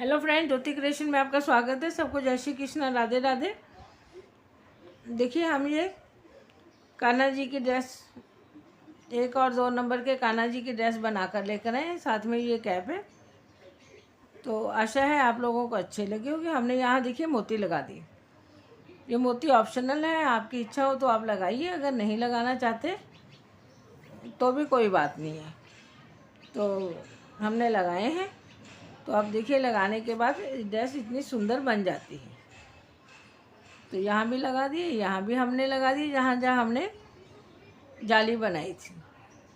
Hello friend, ज्योति creation में आपका स्वागत है। सबको जय श्री कृष्ण, राधे राधे। देखिए, हम ये कान्हा जी की ड्रेस 1 और 2 नंबर के कान्हा जी की ड्रेस बनाकर लेकर आए। साथ में ये कैप है। तो आशा है आप लोगों को अच्छे लगे होंगे। हमने यहाँ देखिए मोती लगा दी। ये मोती ऑप्शनल है, आपकी इच्छा हो तो आप लगाइए, अगर नहीं लगाना चाहते तो भी कोई बात नहीं है। तो हमने लगाए हैं। तो अब देखिए, लगाने के बाद ड्रेस इतनी सुंदर बन जाती है। तो यहाँ भी लगा दिए, यहाँ भी हमने लगा दी, जहाँ जहाँ हमने जाली बनाई थी।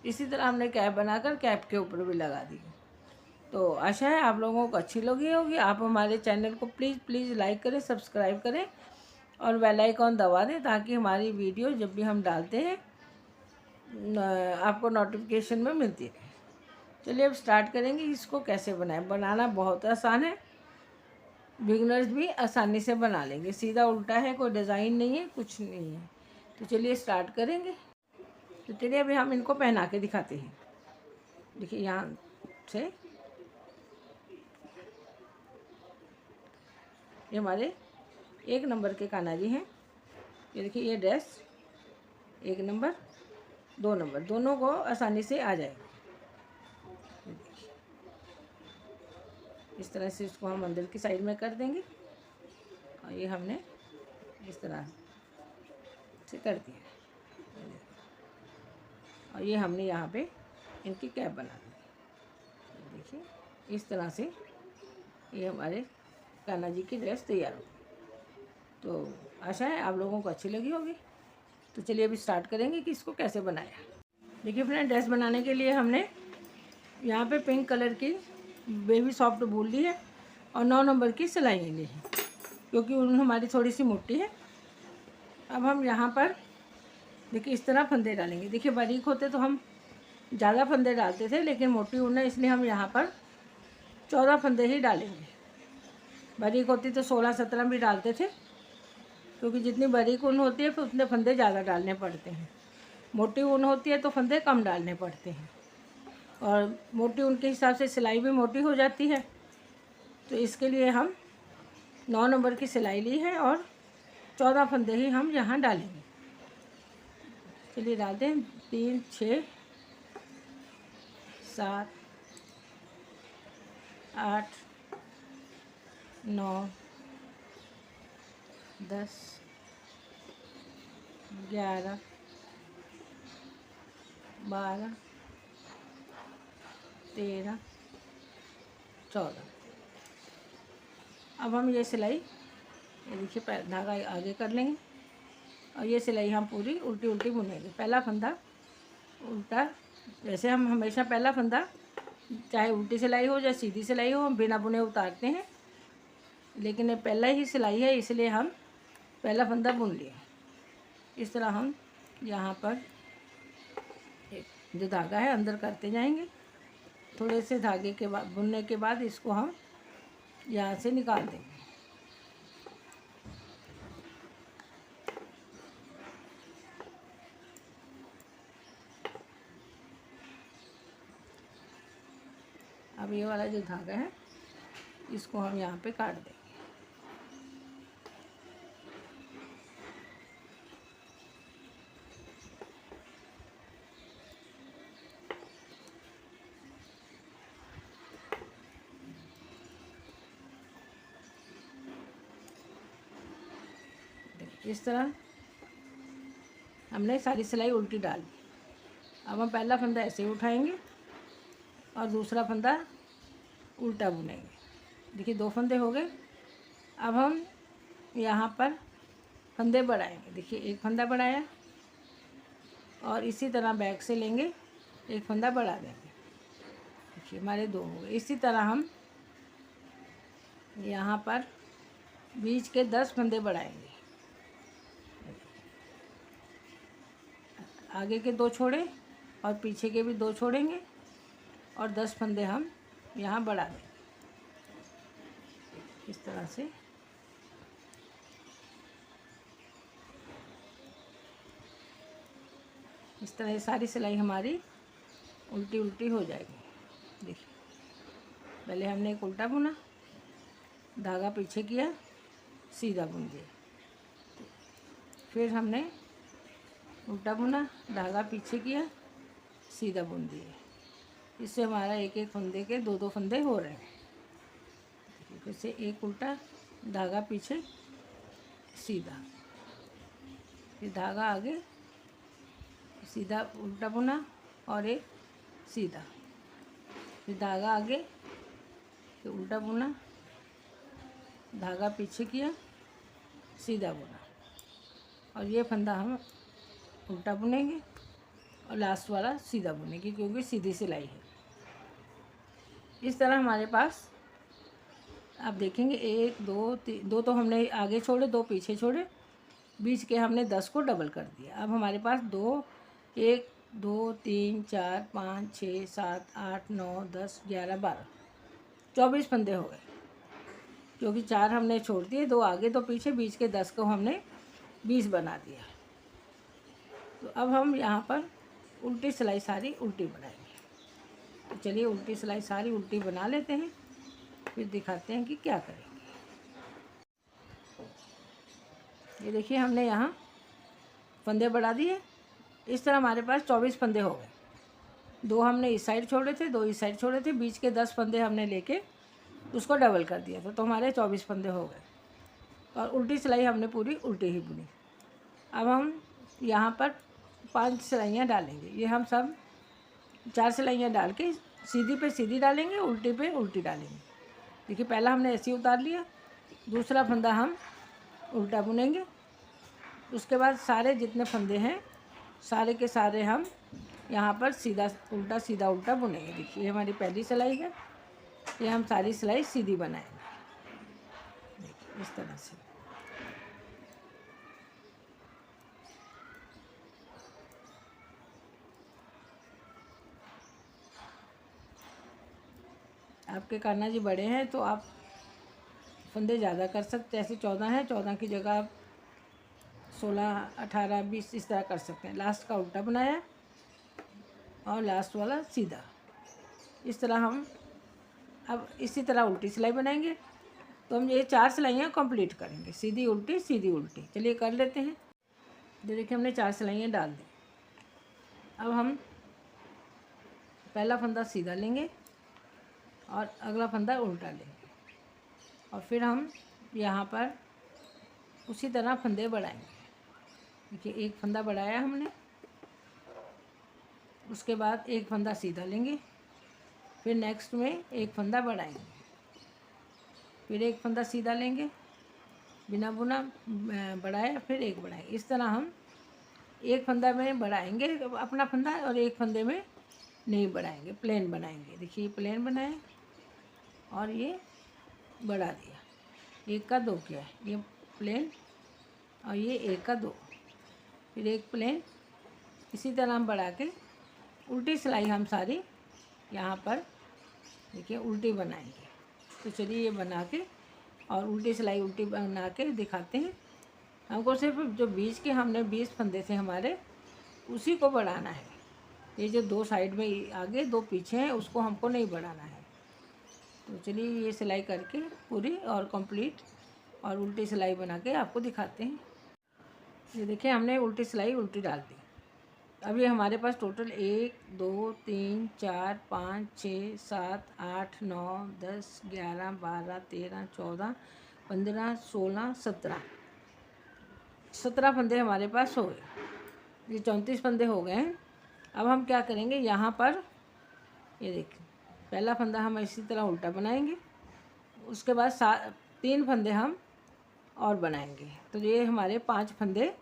इसी तरह हमने कैप बनाकर कैप के ऊपर भी लगा दी। तो आशा है आप लोगों को अच्छी लगी होगी। आप हमारे चैनल को प्लीज़ लाइक करें, सब्सक्राइब करें और बेल आइकॉन दबा दें, ताकि हमारी वीडियो जब भी हम डालते हैं आपको नोटिफिकेशन में मिलती रहे। चलिए अब स्टार्ट करेंगे। इसको कैसे बनाएं। बनाना बहुत आसान है, बिगनर्स भी आसानी से बना लेंगे। सीधा उल्टा है, कोई डिज़ाइन नहीं है, कुछ नहीं है। तो चलिए स्टार्ट करेंगे। तो चलिए अभी हम इनको पहना के दिखाते हैं। देखिए, यहाँ से ये हमारे 1 नंबर के कान्हा जी हैं। ये देखिए, ये ड्रेस 1 नंबर 2 नंबर दोनों को आसानी से आ जाएगा। इस तरह से इसको हम अंदर की साइड में कर देंगे। और ये हमने इस तरह से कर दिया। और ये हमने यहाँ पे इनकी कैप बना दी। देखिए, इस तरह से ये हमारे कान्हा जी की ड्रेस तैयार हो गई। तो आशा है आप लोगों को अच्छी लगी होगी। तो चलिए अभी स्टार्ट करेंगे कि इसको कैसे बनाया। देखिए फ्रेंड, ड्रेस बनाने के लिए हमने यहाँ पे पिंक कलर की बेबी सॉफ्ट वूल ली है और 9 नंबर की सिलाई ली है, क्योंकि ऊन हमारी थोड़ी सी मोटी है। अब हम यहाँ पर देखिए इस तरह फंदे डालेंगे। देखिए, बारीक होते तो हम ज़्यादा फंदे डालते थे, लेकिन मोटी ऊन है इसलिए हम यहाँ पर 14 फंदे ही डालेंगे। बारीक होती तो 16-17 भी डालते थे, क्योंकि जितनी बारीक ऊन होती है फिर उतने फंदे ज़्यादा डालने पड़ते हैं। मोटी ऊन होती है तो फंदे कम डालने पड़ते हैं, और मोटी ऊन के हिसाब से सिलाई भी मोटी हो जाती है। तो इसके लिए हम 9 नंबर की सिलाई ली है और 14 फंदे ही हम यहाँ डालेंगे। चलिए डाल दें। 3, 6, 7, 8, 9, 10, 11, 12, 13, 14। अब हम ये सिलाई, ये देखिए धागा आगे कर लेंगे और ये सिलाई हम पूरी उल्टी उल्टी बुनेंगे। पहला फंदा उल्टा, वैसे हम हमेशा पहला फंदा चाहे उल्टी सिलाई हो चाहे सीधी सिलाई हो, हम बिना बुने उतारते हैं, लेकिन ये पहला ही सिलाई है इसलिए हम पहला फंदा बुन लिए। इस तरह हम यहाँ पर जो धागा है अंदर करते जाएंगे। थोड़े से धागे के बाद बुनने के बाद इसको हम यहाँ से निकाल देंगे। अब ये वाला जो धागा है इसको हम यहाँ पे काट देंगे। इस तरह हमने सारी सिलाई उल्टी डाल दी। अब हम पहला फंदा ऐसे ही उठाएंगे और दूसरा फंदा उल्टा बुनेंगे। देखिए 2 फंदे हो गए। अब हम यहाँ पर फंदे बढ़ाएंगे। देखिए, एक फंदा बढ़ाया और इसी तरह बैक से लेंगे, एक फंदा बढ़ा देंगे। देखिए हमारे 2 हो गए। इसी तरह हम यहाँ पर बीच के 10 फंदे बढ़ाएंगे। आगे के 2 छोड़े और पीछे के भी 2 छोड़ेंगे और 10 फंदे हम यहाँ बढ़ा देंगे। इस तरह से इस तरह सारी सिलाई हमारी उल्टी उल्टी हो जाएगी। देखिए, पहले हमने एक उल्टा बुना धागा पीछे किया, सीधा बुन दिया। फिर हमने उल्टा बुना, धागा पीछे किया, सीधा बुन दिए। इससे हमारा एक एक फंदे के दो दो फंदे हो रहे हैं। फिर से एक उल्टा, धागा पीछे, सीधा, फिर धागा आगे, सीधा उल्टा बुना और एक सीधा, फिर धागा आगे, फिर उल्टा बुना, धागा पीछे किया, सीधा बुना, और ये फंदा हम उल्टा बुनेंगे और लास्ट वाला सीधा बुनेंगे क्योंकि सीधी सिलाई है। इस तरह हमारे पास आप देखेंगे 1 2 3, 2 तो हमने आगे छोड़े, 2 पीछे छोड़े, बीच के हमने 10 को डबल कर दिया। अब हमारे पास 1 2 3 4 5 6 7 8 9 10 11 12 24 फंदे हो गए, क्योंकि 4 हमने छोड़ दिए, 2 आगे 2 पीछे, बीच के 10 को हमने 20 बना दिया। तो अब हम यहाँ पर उल्टी सिलाई सारी उल्टी बनाएंगे। तो चलिए उल्टी सिलाई सारी उल्टी बना लेते हैं, फिर दिखाते हैं कि क्या करेंगे। ये देखिए हमने यहाँ फंदे बढ़ा दिए। इस तरह हमारे पास 24 फंदे हो गए। 2 हमने इस साइड छोड़े थे, 2 इस साइड छोड़े थे, बीच के 10 फंदे हमने लेके उसको डबल कर दिया था, तो हमारे 24 फंदे हो गए। और उल्टी सिलाई हमने पूरी उल्टी ही बुनी। अब हम यहाँ पर 5 सिलाइयाँ डालेंगे। ये हम सब 4 सिलाइयाँ डाल के सीधी पे सीधी डालेंगे, उल्टी पे उल्टी डालेंगे। देखिए पहला हमने ऐसे ही उतार लिया, दूसरा फंदा हम उल्टा बुनेंगे, उसके बाद सारे जितने फंदे हैं सारे के सारे हम यहाँ पर सीधा उल्टा बुनेंगे। देखिए ये हमारी पहली सिलाई है, ये हम सारी सिलाई सीधी बनाएंगे। देखिए इस तरह से। आपके कान्हा जी बड़े हैं तो आप फंदे ज़्यादा कर सकते हैं। ऐसे 14 हैं, 14 की जगह आप 16 18 20 इस तरह कर सकते हैं। लास्ट का उल्टा बनाया और लास्ट वाला सीधा। इस तरह हम अब इसी तरह उल्टी सिलाई बनाएंगे। तो हम ये 4 सिलाइयाँ कंप्लीट करेंगे, सीधी उल्टी सीधी उल्टी। चलिए कर लेते हैं। ये देखिए हमने 4 सिलाइयाँ डाल दी। अब हम पहला फंदा सीधा लेंगे और अगला फंदा उल्टा लेंगे, और फिर हम यहाँ पर उसी तरह फंदे बढ़ाएंगे। देखिए एक फंदा बढ़ाया हमने, उसके बाद एक फंदा सीधा लेंगे, फिर नेक्स्ट में एक फंदा बढ़ाएंगे, फिर एक फंदा सीधा लेंगे बिना बुना बढ़ाए, फिर एक बढ़ाएंगे। इस तरह हम एक फंदा में बढ़ाएंगे अपना फंदा और एक फंदे में नहीं बढ़ाएंगे, प्लेन बनाएंगे। देखिए प्लेन बनाए और ये बढ़ा दिया, 1 का 2 किया है, ये प्लेन और ये 1 का 2, फिर एक प्लेन। इसी तरह हम बढ़ा के उल्टी सिलाई हम सारी यहाँ पर देखिए उल्टी बनाएंगे। तो चलिए ये बना के और उल्टी सिलाई उल्टी बना के दिखाते हैं। हमको सिर्फ जो बीच के हमने 20 फंदे थे हमारे, उसी को बढ़ाना है। ये जो 2 साइड में आगे 2 पीछे हैं उसको हमको नहीं बढ़ाना है। तो चलिए ये सिलाई करके पूरी और कंप्लीट और उल्टी सिलाई बना के आपको दिखाते हैं। ये देखिए हमने उल्टी सिलाई उल्टी डाल दी। अब ये हमारे पास टोटल 1 2 3 4 5 6 7 8 9 10 11 12 13 14 15 16 17 फंदे हमारे पास हो गए। ये 34 फंदे हो गए हैं। अब हम क्या करेंगे, यहाँ पर ये देखिए पहला फंदा हम इसी तरह उल्टा बनाएंगे, उसके बाद 3 फंदे हम और बनाएंगे। तो ये हमारे 5 फंदे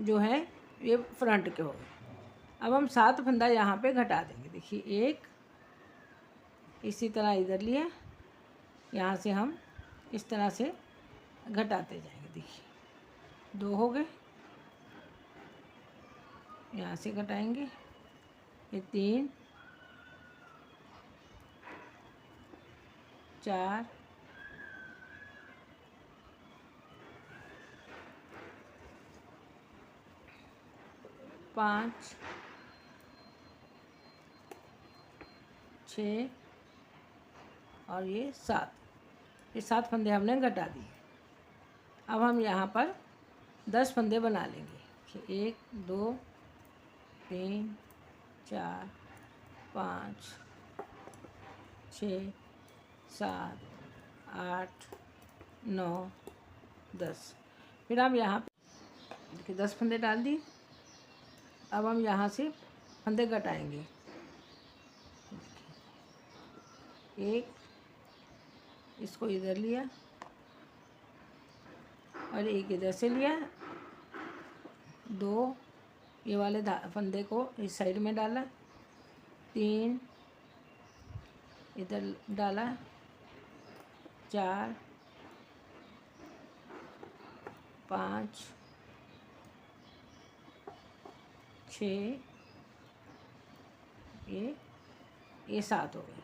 जो हैं ये फ्रंट के हो गए। अब हम 7 फंदा यहाँ पे घटा देंगे। देखिए एक इसी तरह इधर लिया, यहाँ से हम इस तरह से घटाते जाएंगे। देखिए 2 हो गए, यहाँ से घटाएंगे, ये 3 4 5 6 और ये 7। फिर 7 फंदे हमने घटा दिए। अब हम यहाँ पर 10 फंदे बना लेंगे। 1 2 3 4 5 6 7 8 9 10। फिर हम यहाँ पे देखिए 10 फंदे डाल दिए। अब हम यहाँ से फंदे घटाएंगे। एक, इसको इधर लिया और एक इधर से लिया। 2 ये वाले फंदे को इस साइड में डाला। 3 इधर डाला। 4 5 6 ये 7 हो गए।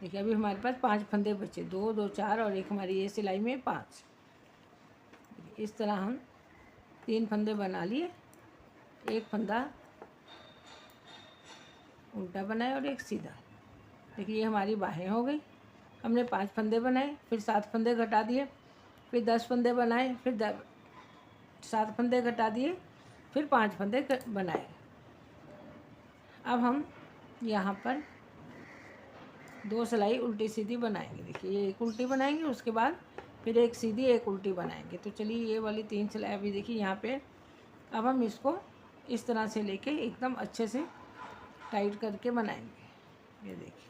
देखिए अभी हमारे पास 5 फंदे बचे। 2 2 4 और एक हमारी ये सिलाई में 5। इस तरह हम 3 फंदे बना लिए। एक फंदा उल्टा बनाया और एक सीधा। देखिए ये हमारी बाहें हो गई। हमने 5 फंदे बनाए, फिर 7 फंदे घटा दिए, फिर 10 फंदे बनाए, फिर 7 फंदे घटा दिए, फिर 5 फंदे बनाए। अब हम यहाँ पर 2 सिलाई उल्टी सीधी बनाएंगे। देखिए ये एक उल्टी बनाएंगे, उसके बाद फिर एक सीधी एक उल्टी बनाएंगे। तो चलिए ये वाली 3 सिलाई अभी देखिए यहाँ पे। अब हम इसको इस तरह से लेके एकदम अच्छे से टाइट करके बनाएंगे। ये देखिए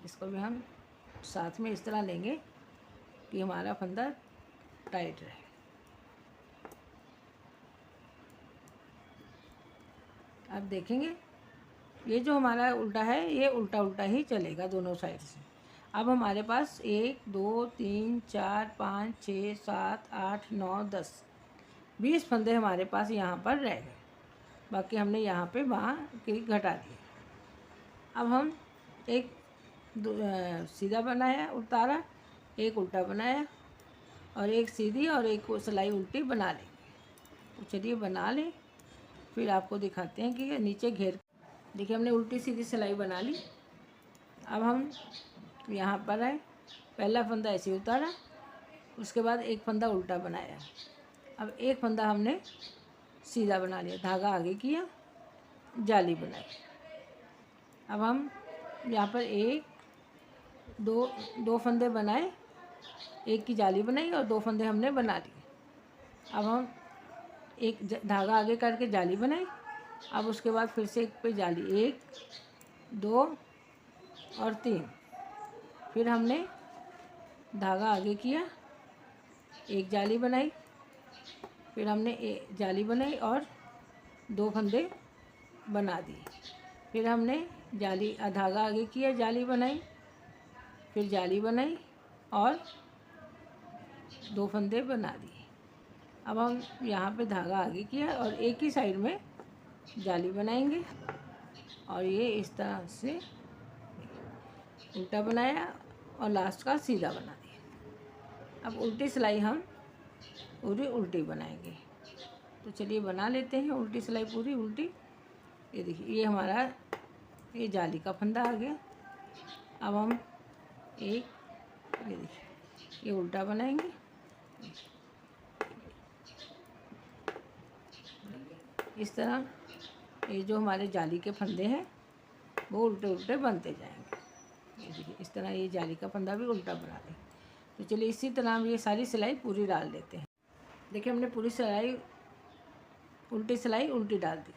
इसको भी हम साथ में इस तरह लेंगे कि हमारा फंदा टाइट रहे। अब देखेंगे ये जो हमारा उल्टा है ये उल्टा उल्टा ही चलेगा दोनों साइड से। अब हमारे पास 1 2 3 4 5 6 7 8 9 10 20 फंदे हमारे पास यहाँ पर रह गए। बाकी हमने यहाँ पे बाँह के घटा दिए। अब हम एक सीधा बनाया उतारा, एक उल्टा बनाया और एक सीधी और एक सिलाई उल्टी बना लेंगे। तो चलिए बना लें, फिर आपको दिखाते हैं कि नीचे घेर। देखिए हमने उल्टी सीधी सिलाई बना ली। अब हम यहाँ पर आए, पहला फंदा ऐसे उतारा, उसके बाद एक फंदा उल्टा बनाया। अब एक फंदा हमने सीधा बना लिया, धागा आगे किया, जाली बनाई। अब हम यहाँ पर 1 2 फंदे बनाए, एक की जाली बनाई और 2 फंदे हमने बना लिए। अब हम एक धागा आगे करके जाली बनाई। अब उसके बाद फिर से एक पे जाली, 1 2 और 3। फिर हमने धागा आगे किया, एक जाली बनाई, फिर हमने एक जाली बनाई और 2 फंदे बना दिए। फिर हमने जाली धागा आगे किया, जाली बनाई, फिर जाली बनाई और 2 फंदे बना दिए। अब हम यहाँ पे धागा आगे किया और एक ही साइड में जाली बनाएंगे और ये इस तरह से उल्टा बनाया और लास्ट का सीधा बना दिया। अब उल्टी सिलाई हम पूरी उल्टी बनाएंगे। तो चलिए बना लेते हैं उल्टी सिलाई पूरी उल्टी। ये देखिए ये हमारा ये जाली का फंदा आ गया। अब हम ये देखिए ये उल्टा बनाएंगे। इस तरह ये जो हमारे जाली के फंदे हैं वो उल्टे उल्टे बनते जाएंगे। ये देखिए इस तरह ये जाली का फंदा भी उल्टा बना दें। तो चलिए इसी तरह हम ये सारी सिलाई पूरी डाल देते हैं। देखिए हमने पूरी सिलाई उल्टी सिलाई उल्टी डाल दी।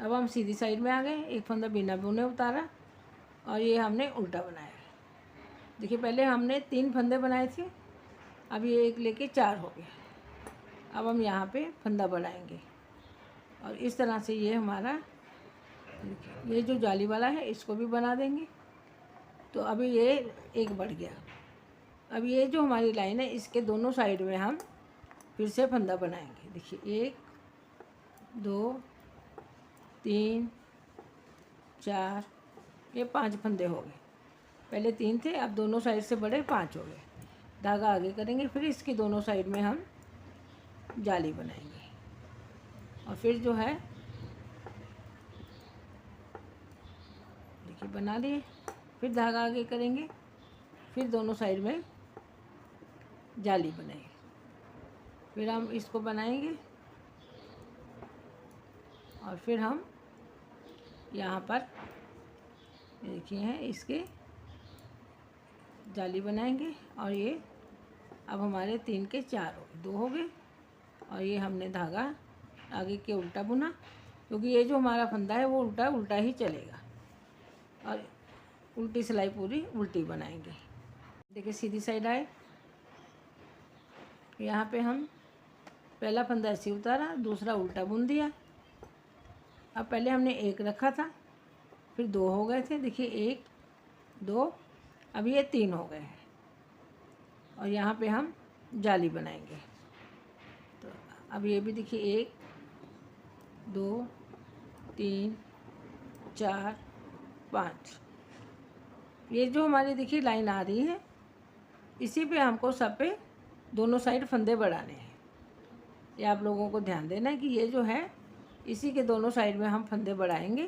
अब हम सीधी साइड में आ गए, एक फंदा बिना बुने उतारा और ये हमने उल्टा बनाया। देखिए पहले हमने 3 फंदे बनाए थे, अब ये एक लेके 4 हो गया। अब हम यहाँ पे फंदा बढ़ाएंगे और इस तरह से ये हमारा ये जो जाली वाला है इसको भी बना देंगे। तो अभी ये एक बढ़ गया। अब ये जो हमारी लाइन है इसके दोनों साइड में हम फिर से फंदा बनाएंगे। देखिए 1 2 3 4 ये 5 फंदे हो गए। पहले 3 थे, अब दोनों साइड से बड़े 5 हो गए। धागा आगे करेंगे, फिर इसकी दोनों साइड में हम जाली बनाएंगे। और फिर जो है देखिए बना लिए, फिर धागा आगे करेंगे, फिर दोनों साइड में जाली बनाएंगे, फिर हम इसको बनाएंगे और फिर हम यहाँ पर देखिए हैं इसके जाली बनाएंगे। और ये अब हमारे 3 के 4 हो गए, 2 हो गए। और ये हमने धागा आगे के उल्टा बुना, क्योंकि ये जो हमारा फंदा है वो उल्टा उल्टा ही चलेगा। और उल्टी सिलाई पूरी उल्टी बनाएंगे। देखिए सीधी साइड आए, यहाँ पे हम पहला फंदा ऐसे उतारा, दूसरा उल्टा बुन दिया। अब पहले हमने 1 रखा था, फिर 2 हो गए थे, देखिए 1 2, अब ये 3 हो गए हैं। और यहाँ पे हम जाली बनाएंगे। तो अब ये भी देखिए 1 2 3 4 5, ये जो हमारी देखिए लाइन आ रही है, इसी पे हमको सब पे दोनों साइड फंदे बढ़ाने हैं। ये आप लोगों को ध्यान देना है कि ये जो है इसी के दोनों साइड में हम फंदे बढ़ाएंगे।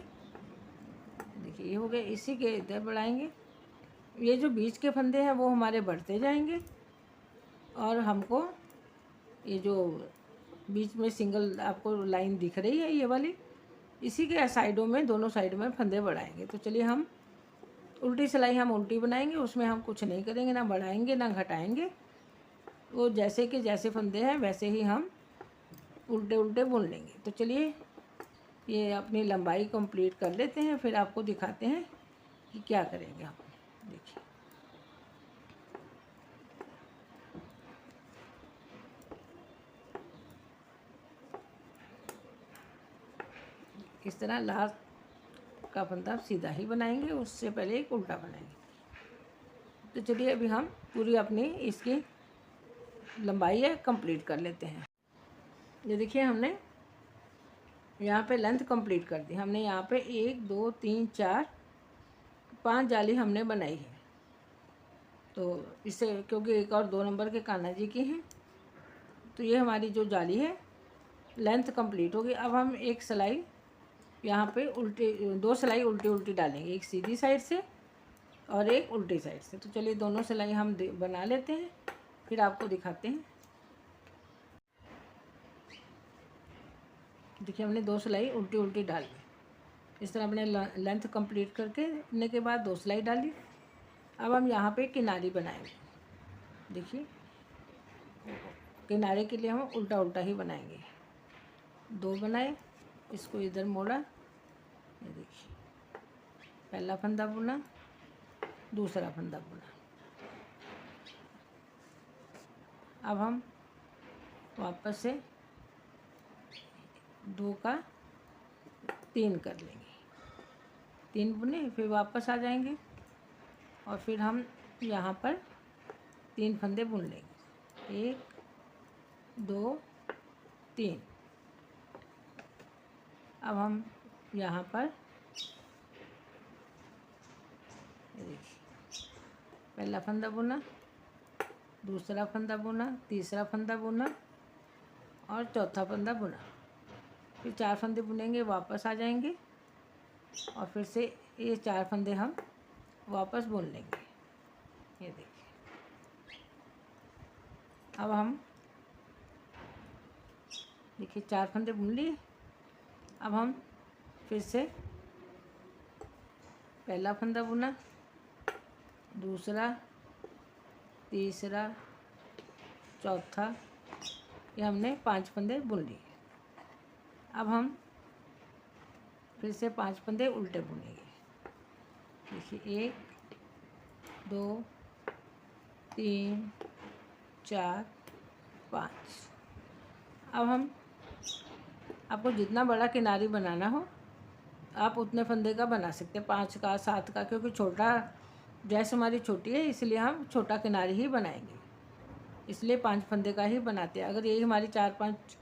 देखिए ये हो गए, इसी के इधर बढ़ाएंगे। ये जो बीच के फंदे हैं वो हमारे बढ़ते जाएंगे। और हमको ये जो बीच में सिंगल आपको लाइन दिख रही है ये वाली, इसी के साइडों में दोनों साइड में फंदे बढ़ाएंगे। तो चलिए हम उल्टी सिलाई हम उल्टी बनाएंगे, उसमें हम कुछ नहीं करेंगे, ना बढ़ाएंगे ना घटाएंगे। वो जैसे कि जैसे फंदे हैं वैसे ही हम उल्टे उल्टे बुन लेंगे। तो चलिए ये अपनी लंबाई कंप्लीट कर लेते हैं, फिर आपको दिखाते हैं कि क्या करेंगे हम। देखिए इस तरह लास्ट का फंदा सीधा ही बनाएंगे, उससे पहले एक उल्टा बनाएंगे। तो चलिए अभी हम पूरी अपनी इसकी लंबाई है कंप्लीट कर लेते हैं। ये देखिए हमने यहाँ पे लेंथ कंप्लीट कर दी। हमने यहाँ पे 1 2 3 4 5 जाली हमने बनाई है। तो इससे क्योंकि 1 और 2 नंबर के कान्हा जी की हैं, तो ये हमारी जो जाली है लेंथ कंप्लीट होगी। अब हम एक सिलाई यहाँ पे उल्टी, 2 सिलाई उल्टी उल्टी डालेंगे, एक सीधी साइड से और एक उल्टी साइड से। तो चलिए दोनों सिलाई हम बना लेते हैं, फिर आपको दिखाते हैं। देखिए हमने 2 सिलाई उल्टी उल्टी डाल दी। इस तरह अपने लेंथ कंप्लीट करने के बाद 2 सिलाई डाली। अब हम यहाँ पे किनारी बनाएंगे। देखिए किनारे के लिए हम उल्टा उल्टा ही बनाएंगे। 2 बनाए, इसको इधर मोड़ा, ये देखिए पहला फंदा बुना, दूसरा फंदा बुना। अब हम वापस से 2 का 3 कर लेंगे, 3 बुने, फिर वापस आ जाएंगे और फिर हम यहाँ पर 3 फंदे बुन लेंगे, 1 2 3। अब हम यहाँ पर देखिए पहला फंदा बुना, दूसरा फंदा बुना, तीसरा फंदा बुना और चौथा फंदा बुना। फिर 4 फंदे बुनेंगे, वापस आ जाएंगे और फिर से ये 4 फंदे हम वापस बुन लेंगे। ये देखिए अब हम देखिए 4 फंदे बुन लिए। अब हम फिर से पहला फंदा बुना, दूसरा, तीसरा, चौथा, ये हमने 5 फंदे बुन लिए। अब हम फिर से 5 फंदे उल्टे बुनेंगे। देखिए 1 2 3 4 5। अब हम आपको जितना बड़ा किनारी बनाना हो आप उतने फंदे का बना सकते हैं, 5 का 7 का, क्योंकि छोटा ड्रेस हमारी छोटी है इसलिए हम छोटा किनारी ही बनाएंगे, इसलिए 5 फंदे का ही बनाते हैं। अगर यही हमारी 4-5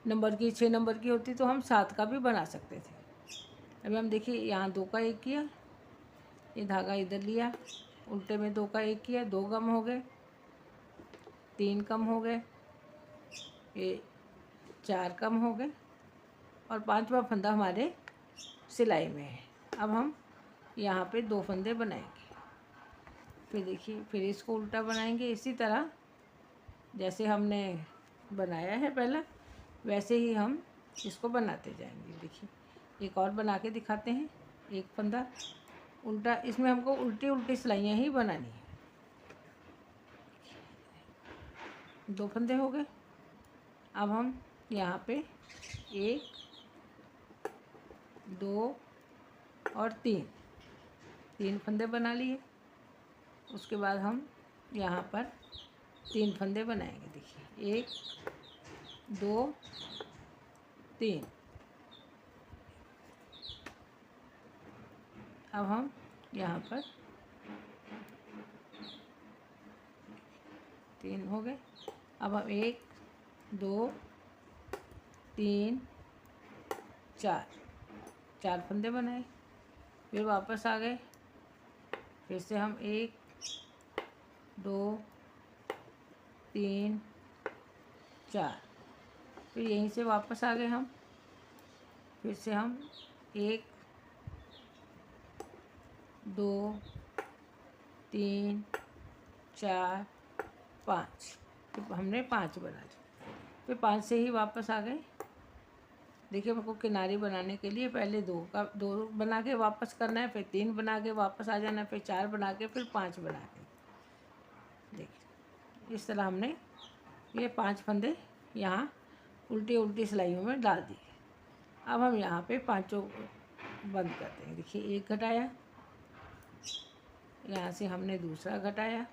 नंबर की 6 नंबर की होती तो हम 7 का भी बना सकते थे। अभी हम देखिए यहाँ 2 का 1 किया, ये धागा इधर लिया, उल्टे में 2 का 1 किया, 2 गम हो गए। 3 कम हो गए, ये 4 कम हो गए और 5वां फंदा हमारे सिलाई में है। अब हम यहाँ पे 2 फंदे बनाएंगे। फिर देखिए, फिर इसको उल्टा बनाएंगे इसी तरह जैसे हमने बनाया है पहला, वैसे ही हम इसको बनाते जाएंगे। देखिए एक और बना के दिखाते हैं। एक फंदा उल्टा, इसमें हमको उल्टी उल्टी सिलाइयाँ ही बनानी है। 2 फंदे हो गए। अब हम यहाँ पे 1, 2 और 3 फंदे बना लिए। उसके बाद हम यहाँ पर 3 फंदे बनाएंगे। देखिए 1, 2, 3। अब हम यहाँ पर 3 हो गए। अब हम 1, 2, 3, 4 फंदे बनाए। फिर वापस आ गए। फिर से हम 1, 2, 3, 4। फिर यहीं से वापस आ गए हम। फिर से हम 1, 2, 3, 4, 5। फिर हमने 5 बना लिए। फिर 5 से ही वापस आ गए। देखिए हमको किनारी बनाने के लिए पहले 2 बना के वापस करना है, फिर 3 बना के वापस आ जाना है, फिर 4 बना के, फिर 5 बना के। देखिए इस तरह हमने ये 5 फंदे यहाँ उल्टी उल्टी सिलाइयों में डाल दिए। अब हम यहाँ पे 5 बंद करते हैं। देखिए 1 घटाया, यहाँ से हमने दूसरा घटाया,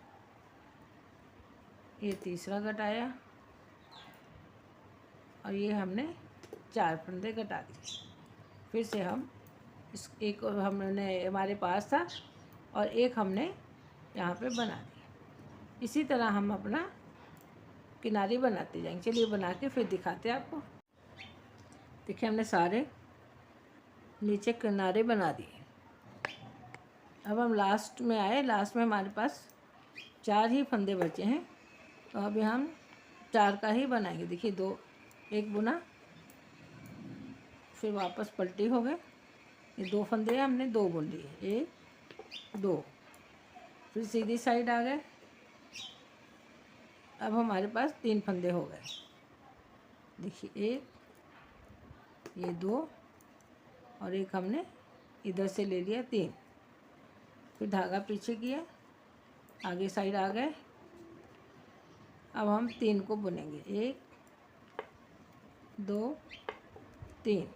ये तीसरा घटाया और ये हमने 4 फंदे घटा दिए। फिर से हम इस एक हमने हमारे पास था और एक हमने यहाँ पे बना दिया। इसी तरह हम अपना किनारी बनाते जाएंगे। चलिए बना के फिर दिखाते हैं आपको। देखिए हमने सारे नीचे किनारे बना दिए। अब हम लास्ट में आए। लास्ट में हमारे पास 4 ही फंदे बचे हैं, तो अभी हम 4 का ही बनाएंगे। देखिए 2, 1 बुना, फिर वापस पलटी हो गए। ये 2 फंदे हमने 2 बुन लिए, 1, 2। फिर सीधी साइड आ गए। अब हमारे पास 3 फंदे हो गए। देखिए 1, ये 2 और एक हमने इधर से ले लिया 3। फिर धागा पीछे किया, आगे साइड आ गए। अब हम 3 को बुनेंगे, 1, 2, 3।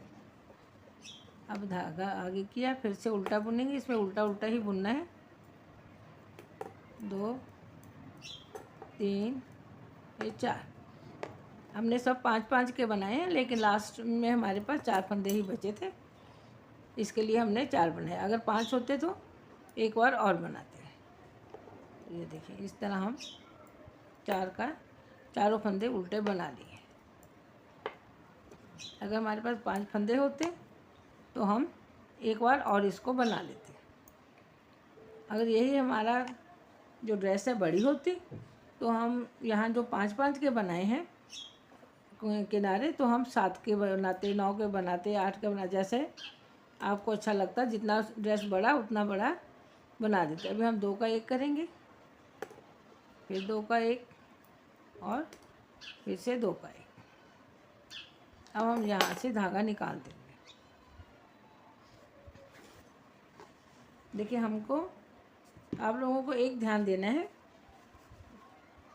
अब धागा आगे किया, फिर से उल्टा बुनेंगे। इसमें उल्टा उल्टा ही बुनना है। 2, 3, ये 4। हमने सब 5-5 के बनाए हैं, लेकिन लास्ट में हमारे पास 4 फंदे ही बचे थे, इसके लिए हमने 4 बनाए। अगर 5 होते तो एक बार और बनाते हैं। तो ये देखिए इस तरह हम 4 का चारों फंदे उल्टे बना लिए। अगर हमारे पास 5 फंदे होते तो हम एक बार और इसको बना लेते। अगर यही हमारा जो ड्रेस है बड़ी होती तो हम यहाँ जो 5-5 के बनाए हैं किनारे, तो हम 7 के बनाते, 9 के बनाते, 8 के बनाते, जैसे आपको अच्छा लगता। जितना ड्रेस बड़ा उतना बड़ा बना देते। अभी हम 2 का 1 करेंगे, फिर 2 का 1 और फिर से 2 का 1। अब हम यहाँ से धागा निकाल देंगे। देखिए हमको, आप लोगों को एक ध्यान देना है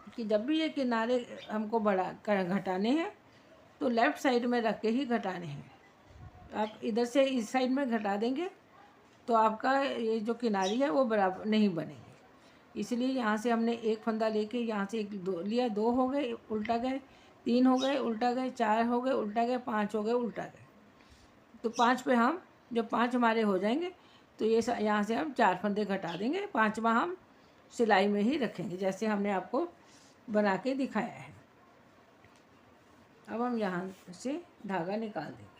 कि जब भी ये किनारे हमको बड़ा घटाने हैं तो लेफ़्ट साइड में रख के ही घटाने हैं। आप इधर से इस साइड में घटा देंगे तो आपका ये जो किनारी है वो बराबर नहीं बनेगी। इसलिए यहाँ से हमने 1 फंदा लेके यहाँ से 1 2 लिया, 2 हो गए उल्टा गए, 3 हो गए उल्टा गए, 4 हो गए उल्टा गए, 5 हो गए उल्टा गए। तो 5 पे हम जब 5 हमारे हो जाएंगे तो ये यहाँ से हम 4 फंदे घटा देंगे। 5वां हम सिलाई में ही रखेंगे जैसे हमने आपको बना के दिखाया है। अब हम यहाँ से धागा निकाल देंगे।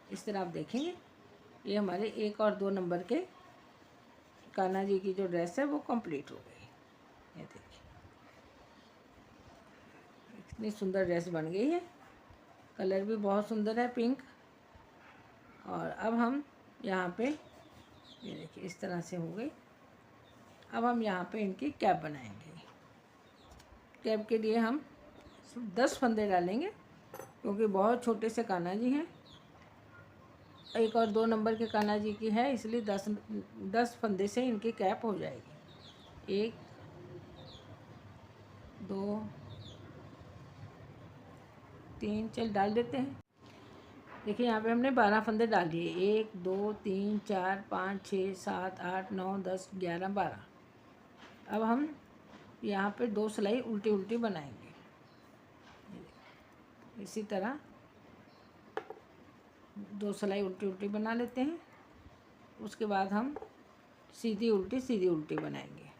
इस तरह आप देखेंगे ये हमारे 1 और 2 नंबर के कान्हा जी की जो ड्रेस है वो कंप्लीट हो गई। ये देखिए इतनी सुंदर ड्रेस बन गई है, कलर भी बहुत सुंदर है पिंक। और अब हम यहाँ पे ये देखिए इस तरह से हो गई। अब हम यहाँ पे इनकी कैप बनाएंगे। कैप के लिए हम 10 फंदे डालेंगे, क्योंकि बहुत छोटे से कान्हा जी हैं, 1 और 2 नंबर के कान्हा जी की है, इसलिए 10 फंदे से इनकी कैप हो जाएगी। 1 2 3 चल डाल देते हैं। देखिए यहाँ पे हमने 12 फंदे डाल दिए, 1 2 3 4 5 6 7 8 9 10 11 12। अब हम यहाँ पे 2 सिलाई उल्टी उल्टी बनाएंगे। इसी तरह 2 सिलाई उल्टी उल्टी बना लेते हैं। उसके बाद हम सीधी उल्टी बनाएंगे।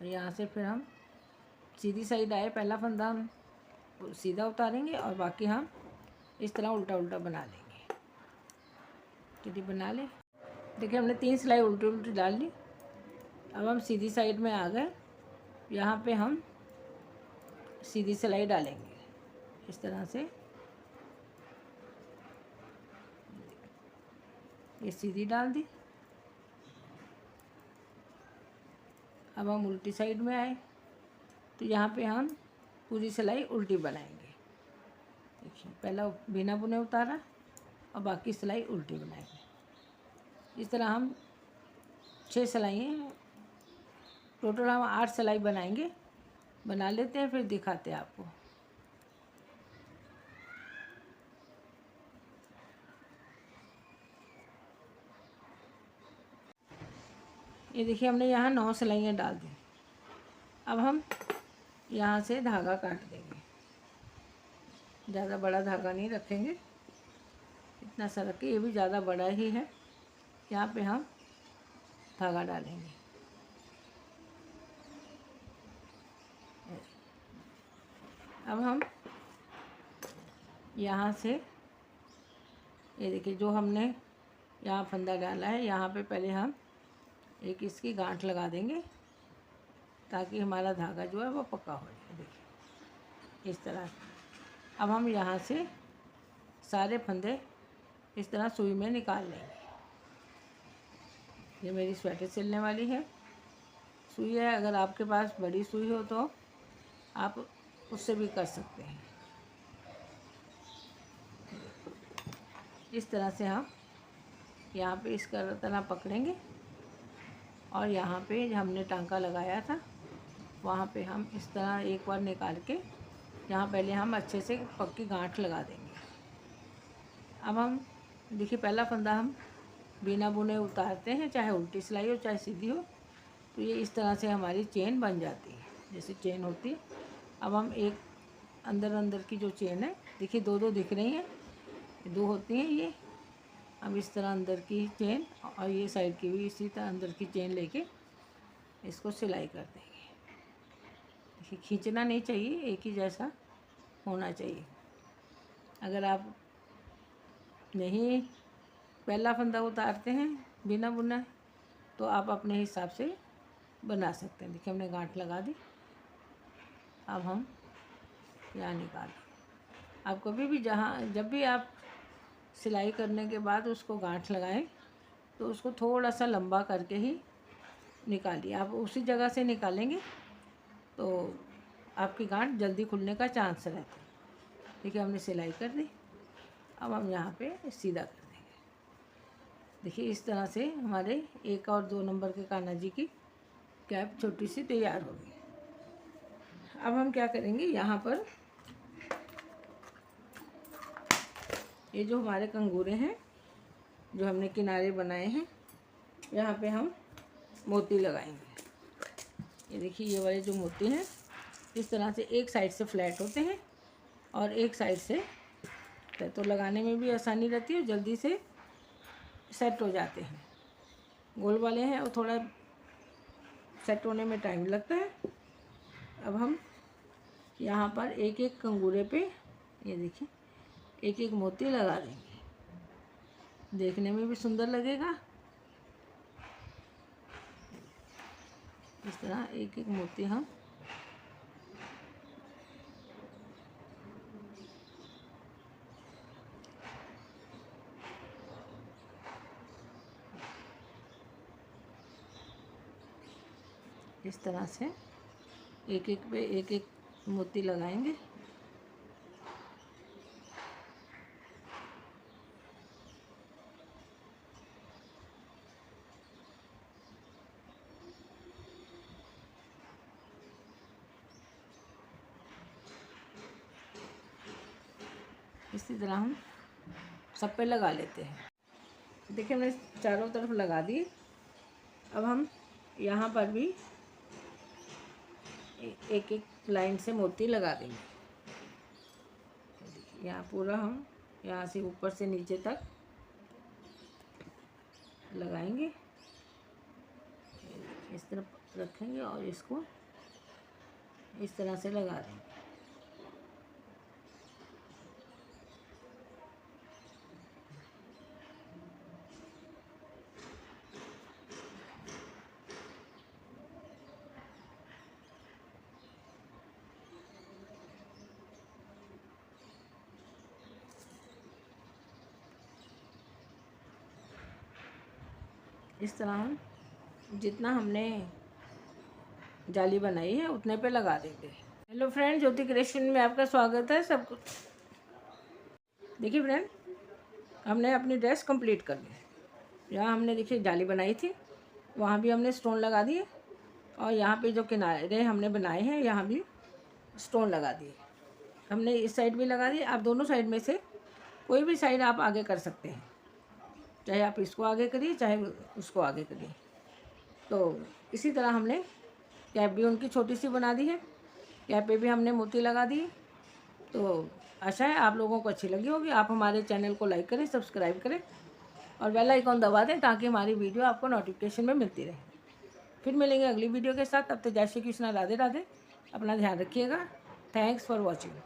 यहाँ से फिर हम सीधी साइड आए, पहला फंदा हम सीधा उतारेंगे और बाकी हम इस तरह उल्टा उल्टा बना लेंगे। सीधी बना ले। देखिए हमने 3 सिलाई उल्टी उल्टी डाल ली। अब हम सीधी साइड में आ गए। यहाँ पे हम सीधी सिलाई डालेंगे इस तरह से। ये सीधी डाल दी। अब हम उल्टी साइड में आए तो यहाँ पे हम पूरी सिलाई उल्टी बनाएंगे। देखिए पहला बिना बुने उतारा और बाकी सिलाई उल्टी बनाएंगे। इस तरह हम 6 सिलाई, टोटल हम 8 सिलाई बनाएंगे। बना लेते हैं फिर दिखाते हैं आपको। ये देखिए हमने यहाँ 9 सिलाइयाँ डाल दी। अब हम यहाँ से धागा काट देंगे। ज़्यादा बड़ा धागा नहीं रखेंगे, इतना सा रखें, ये भी ज़्यादा बड़ा ही है। यहाँ पे हम धागा डालेंगे। अब हम यहाँ से ये देखिए जो हमने यहाँ फंदा डाला है, यहाँ पे पहले हम एक इसकी गांठ लगा देंगे ताकि हमारा धागा जो है वो पक्का हो जाए। देखिए इस तरह। अब हम यहाँ से सारे फंदे इस तरह सुई में निकाल लेंगे। ये मेरी स्वेटर सिलने वाली है सुई है। अगर आपके पास बड़ी सुई हो तो आप उससे भी कर सकते हैं। इस तरह से हम यहाँ पे इस तरह पकड़ेंगे और यहाँ पे हमने टांका लगाया था वहाँ पे हम इस तरह एक बार निकाल के यहाँ पहले हम अच्छे से पक्की गांठ लगा देंगे। अब हम देखिए पहला फंदा हम बिना बुने उतारते हैं, चाहे उल्टी सिलाई हो चाहे सीधी हो, तो ये इस तरह से हमारी चेन बन जाती है जैसे चेन होती है। अब हम एक अंदर की जो चेन है, देखिए 2 दिख रही हैं, 2 होती हैं ये। अब इस तरह अंदर की चेन और ये साइड की भी इसी तरह अंदर की चेन लेके इसको सिलाई कर देंगे। देखिए खींचना नहीं चाहिए, एक ही जैसा होना चाहिए। अगर आप नहीं पहला फंदा उतारते हैं बिना बुना तो आप अपने हिसाब से बना सकते हैं। देखिए हमने गांठ लगा दी। अब हम यहाँ निकालें। आप कभी भी जब भी आप सिलाई करने के बाद उसको गांठ लगाएं तो उसको थोड़ा सा लंबा करके ही निकालिए। आप उसी जगह से निकालेंगे तो आपकी गांठ जल्दी खुलने का चांस रहता है। देखिए हमने सिलाई कर दी। अब हम यहाँ पे सीधा कर देंगे। देखिए इस तरह से हमारे 1 और 2 नंबर के कान्हा जी की कैप छोटी सी तैयार होगी। अब हम क्या करेंगे, यहाँ पर ये जो हमारे कंगूरे हैं जो हमने किनारे बनाए हैं, यहाँ पे हम मोती लगाएंगे। ये देखिए ये वाले जो मोती हैं इस तरह से एक साइड से फ्लैट होते हैं और एक साइड से, तो लगाने में भी आसानी रहती है, जल्दी से सेट हो जाते हैं। गोल वाले हैं और थोड़ा सेट होने में टाइम लगता है। अब हम यहाँ पर एक एक कंगूरे पे ये देखिए एक एक मोती लगा देंगे, देखने में भी सुंदर लगेगा। इस तरह एक एक मोती हम इस तरह से एक एक पे एक एक मोती लगाएंगे। इसी तरह हम सब पे लगा लेते हैं। देखिए हमने चारों तरफ लगा दी। अब हम यहाँ पर भी एक एक लाइन से मोती लगा देंगे। यहाँ पूरा हम यहाँ से ऊपर से नीचे तक लगाएंगे। इस तरफ रखेंगे और इसको इस तरह से लगा देंगे। इस तरह हम जितना हमने जाली बनाई है उतने पे लगा देंगे। हेलो फ्रेंड, ज्योति क्रिएशन में आपका स्वागत है। सब कुछ देखिए फ्रेंड, हमने अपनी ड्रेस कंप्लीट कर ली। यहाँ हमने देखिए जाली बनाई थी, वहाँ भी हमने स्टोन लगा दिए और यहाँ पे जो किनारे हमने बनाए हैं यहाँ भी स्टोन लगा दिए। हमने इस साइड भी लगा दिए। आप दोनों साइड में से कोई भी साइड आप आगे कर सकते हैं, चाहे आप इसको आगे करिए चाहे उसको आगे करिए। तो इसी तरह हमने कैप भी उनकी छोटी सी बना दी है। कैप पे भी हमने मोती लगा दिए। तो आशा है आप लोगों को अच्छी लगी होगी। आप हमारे चैनल को लाइक करें, सब्सक्राइब करें और बेल आइकॉन दबा दें ताकि हमारी वीडियो आपको नोटिफिकेशन में मिलती रहे। फिर मिलेंगे अगली वीडियो के साथ। तब तक जय श्री कृष्णा, राधे राधे। अपना ध्यान रखिएगा। Thanks for watching.